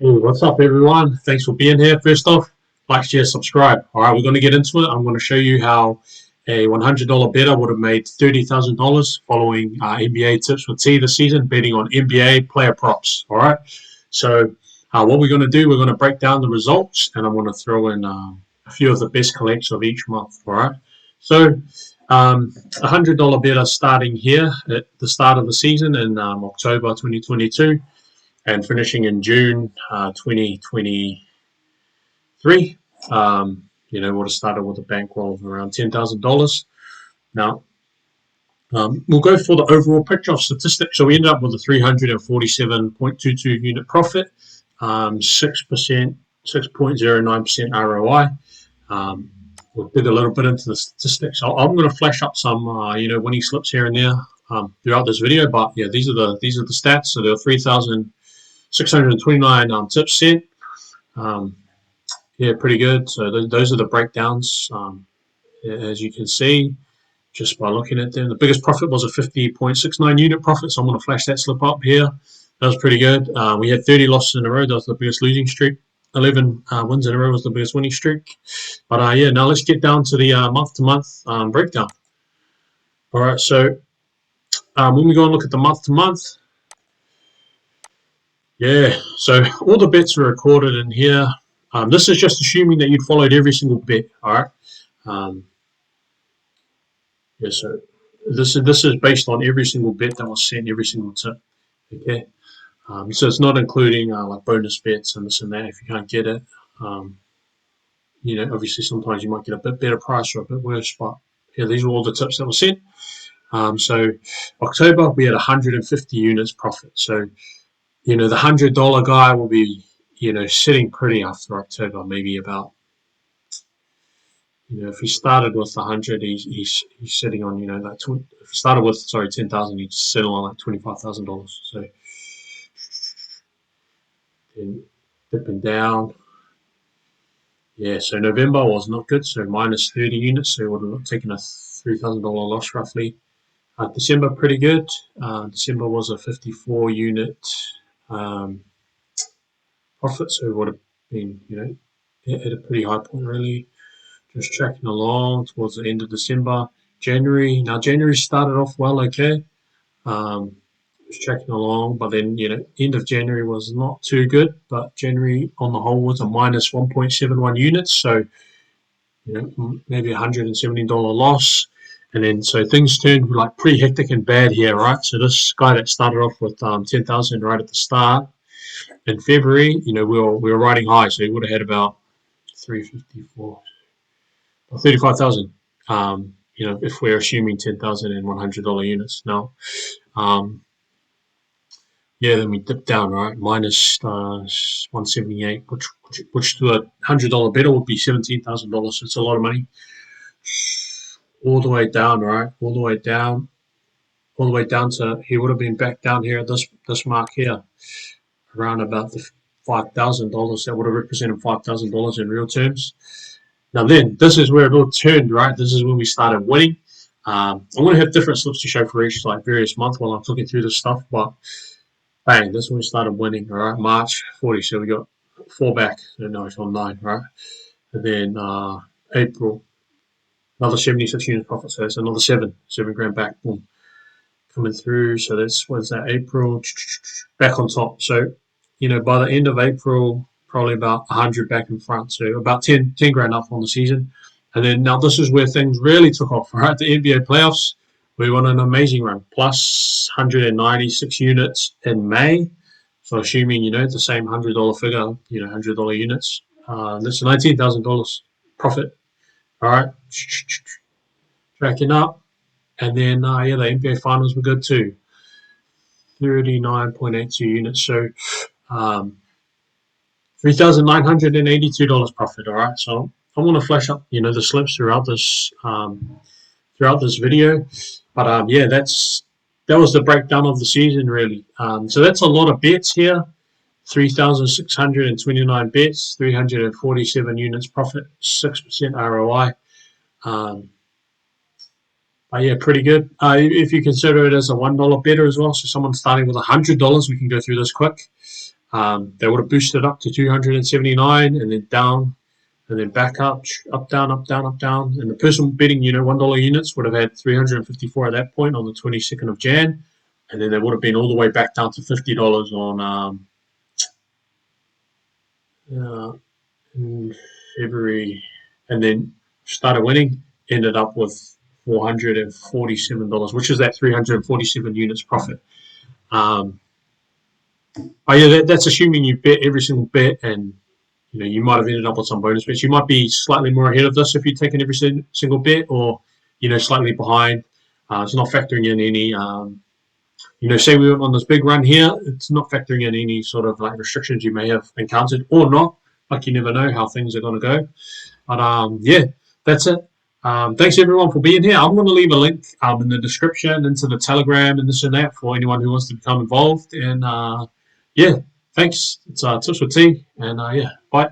Hey, what's up, everyone? Thanks for being here. First off, like, share, subscribe. All right, we're going to get into it. I'm going to show you how a $100 bettor would have made $30,000 following NBA tips with T this season, betting on NBA player props. All right, so what we're going to do, we're going to break down the results, and I'm going to throw in a few of the best collects of each month. All right, so $100 bettor starting here at the start of the season in October 2022. And finishing in June 2023, would have started with a bankroll of around $10,000. Now, we'll go for the overall picture of statistics. So we ended up with a 347.22 unit profit, 6%, 6.09% ROI. We'll dig a little bit into the statistics. I'm going to flash up some, winning slips here and there throughout this video. But yeah, these are the stats. So there are 3,629 tips sent. Yeah, pretty good. So those are the breakdowns, as you can see, just by looking at them. The biggest profit was a 50.69 unit profit, so I'm going to flash that slip up here. That was pretty good. We had 30 losses in a row. That was the biggest losing streak. 11 wins in a row was the biggest winning streak. But now let's get down to the month-to-month breakdown. All right, so when we go and look at the month-to-month, yeah, so all the bets are recorded in here. This is just assuming that you'd followed every single bet. All right. So this is based on every single bet that was sent, every single tip. Okay. So it's not including like bonus bets and this and that if you can't get it. Obviously sometimes you might get a bit better price or a bit worse, but yeah, these are all the tips that were sent. So October we had 150 units profit. So the $100 guy will be sitting pretty after October, maybe about. If he started with 100, he's sitting on that. If he started with 10,000, he's sitting on like $25,000. So then dipping down. Yeah, so November was not good. So minus 30 units. So he would have taken a $3,000 loss roughly. December pretty good. December was a 54 unit profit. So it would have been at a pretty high point really. Just tracking along towards the end of December. January started off well, okay. Just tracking along, but then end of January was not too good. But January on the whole was a minus 1.71 units, so maybe $170 loss. And then so things turned like pretty hectic and bad here, right? So this guy that started off with 10,000 right at the start in February, we were riding high, so he would have had about 354. 35,000. If we're assuming 10,000 and $100 units now. Then we dip down, right? Minus 178, which to a $100 bettor would be $17,000. So it's a lot of money. All the way down, right? All the way down to he would have been back down here at this mark here, around about the $5,000. That would have represented $5,000 in real terms. Now then, this is where it all turned, right? This is when we started winning. I'm going to have different slips to show for each various month while I'm talking through this stuff, but bang, this is when we started winning, all right? March 40, so we got 4 back. No, it's on 9, right? And then April, another 76 units profit, so that's another 7 grand back, boom, coming through. So that's, what's that, April, back on top. So, by the end of April, probably about 100 back in front, so about 10 grand up on the season. And then now this is where things really took off, right? The NBA playoffs, we won an amazing run, plus 196 units in May. So assuming, the same $100 figure, $100 units, that's $19,000 profit. All right, tracking up. And then, the NBA finals were good too, 39.82 units. So, $3,982 profit. All right, so I want to flash up, the slips throughout this video, but that was the breakdown of the season really. So that's a lot of bets here. 3,629 bets, 347 units profit, 6% ROI. But yeah, pretty good. If you consider it as a $1 bettor as well, so someone starting with $100, we can go through this quick. They would have boosted up to 279 and then down and then back up, up, down, up, down, up, down. And the person betting, $1 units would have had 354 at that point on the 22nd of Jan. And then they would have been all the way back down to $50 on in February. And then started winning, ended up with $447, which is that 347 units profit. That's assuming you bet every single bet, and you might have ended up with some bonus bets. You might be slightly more ahead of this if you've taken every single bet, or slightly behind. It's not factoring in any. Say we went on this big run here, it's not factoring in any sort of like restrictions you may have encountered or not. Like, you never know how things are going to go. But yeah, that's it. Thanks everyone for being here. I'm going to leave a link in the description into the Telegram and this and that for anyone who wants to become involved. And yeah, thanks. It's Tips with T, and yeah, bye.